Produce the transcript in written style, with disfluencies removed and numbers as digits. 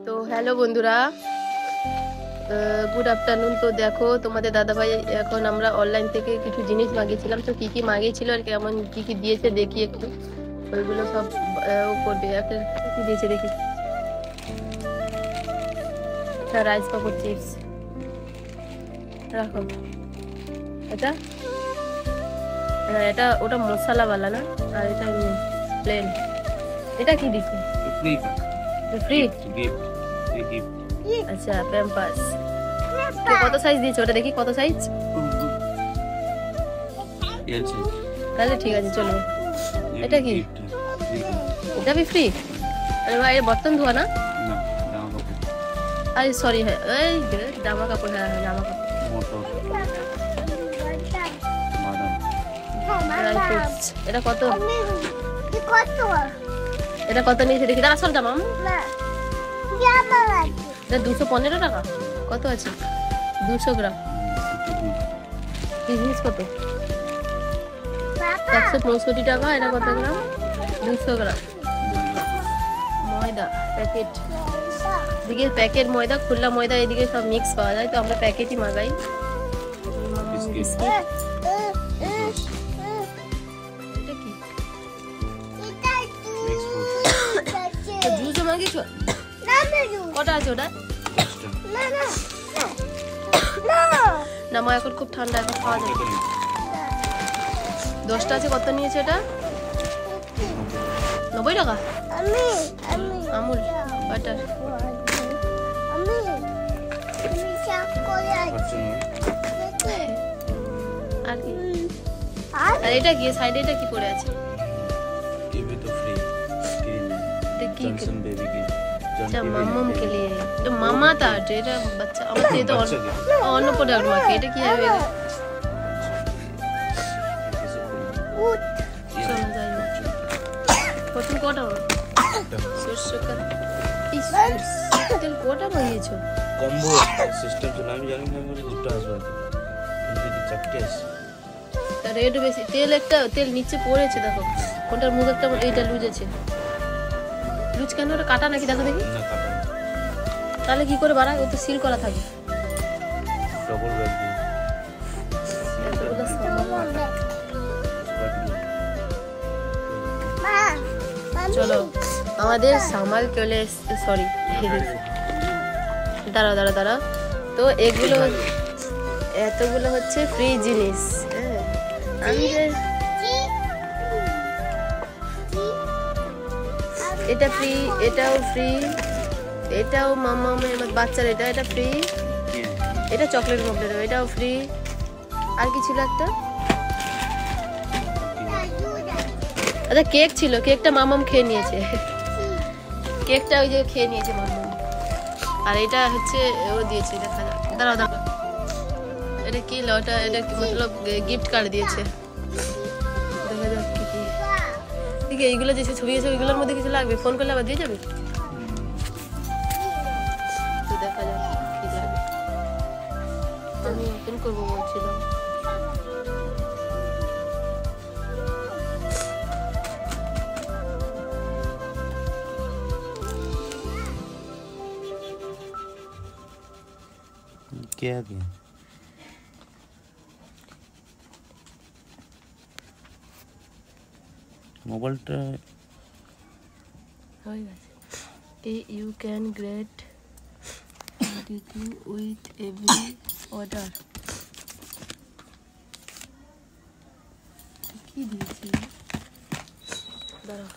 তো হ্যালো বন্ধুরা, good afternoon. তো দেখো তোমাদের দাদাভাই এখন আমরা অনলাইন থেকে কিছু জিনিস মাগিয়েছিলাম, তো কি কি মাগিয়েছিল আর কেমন কি কি দিয়েছে দেখি একটু। ওইগুলো সব ও করবে। একটা কি দিয়েছে দেখি, রাইস পাপড় চিপস রাখো। এটা হ্যাঁ, এটা ওটা মশলাওয়ালা না, আর এটা প্লেন। এটা কি দিচ্ছে? ফ্রি। আচ্ছা, প্যাম্পাস। কত সাইজ দিয়েছে ওটা দেখি, কত সাইজ? তাহলে ঠিক আছে, চলো। এটা কি? এটা কি ফ্রি? আরে ভাই, বর্তন ধোয়া না? আরে সরি, হ্যাঁ এই জামা কাপড়, হ্যাঁ হ্যাঁ জামা কাপড়। এটা কত? এটা কত নিয়েছে দেখি, দাঁড়া সর জামা। এটা 215 টাকা। কত আছে? 200 গ্রাম। জিনিস কত? 165 টাকা। এটা কত গ্রাম? 200 গ্রাম। ময়দা প্যাকেট, এদিকে প্যাকেট ময়দা, খোলা ময়দা, এদিকে সব মিক্স পাওয়া যায়, তো আমরা প্যাকেটই মাগাই। জুসও মাগিয়েছো? কটা আছে ওটা? না মা, এখন খুব ঠান্ডা, এখন খাওয়া যাবে। 10টা আছে। কত নিয়েছে এটা? 90 টাকা। আমুল বাটার। আর কি? আর এটা কি সাইডে, এটা কি পড়ে আছে? अच्छा मम्मम के लिए, तो मामा था এটা বাচ্চা আমাদের এটা অন্য প্রোডাক্ট মাকে। এটা কি হবে? চলো যাই। কত কটা? সরষেটা তেল কটা বানিয়েছো? কম্বো সিস্টেম ছিল, আমি জানি না করে দুটো আসবে, কিন্তু চারটে আছে। তার রেট বেশি। তেল একটা তেল নিচে পড়েছে, দেখো কোনটার মুখ একটা এইটা লুজ আছে। লুজ কেন? ওটা কাটা নাকি? দেখো দেখি। না কাটা। তাহলে কি করে বাড়ায়? ও তো সিল করা থাকে। ডবল ব্যাগ দিয়ে চলো, আমাদের সামাল চলে এসছে। সরি, দাঁড়াও দাঁড়াও দাঁড়াও। তো এগুলো এতগুলো হচ্ছে ফ্রি জিনিস। হ্যাঁ, আমি যে এটা ফ্রি, এটাও ফ্রি, এটাও মামা বাচ্চার, এটা এটা ফ্রি, এটা চকলেট মকলেট, এটাও ফ্রি। আর কি ছিল একটা? আচ্ছা কেক ছিল, কেকটা মামাম খেয়ে নিয়েছে। কেকটা ওই যে খেয়ে নিয়েছে মামাম। আর এটা হচ্ছে ও দিয়েছে, দেখা যাক। দাঁড়াও দাঁড়াও, এটা কি লটা? এটা মতলব গিফট কার্ড দিয়েছে। দেখা যাক কি কি। ঠিক আছে, এইগুলো যে ছবি আছে ওইগুলোর মধ্যে কিছু লাগবে, ফোন করলে আবার দিয়ে যাবে। তো দেখা যাক কি লাগে। আমি ওপেন করবো বলছিলাম। क्या दिया? মোবাইলটা হয়ে গেছে। You can great with every order. কি দিয়েছি? দাঁড়াও।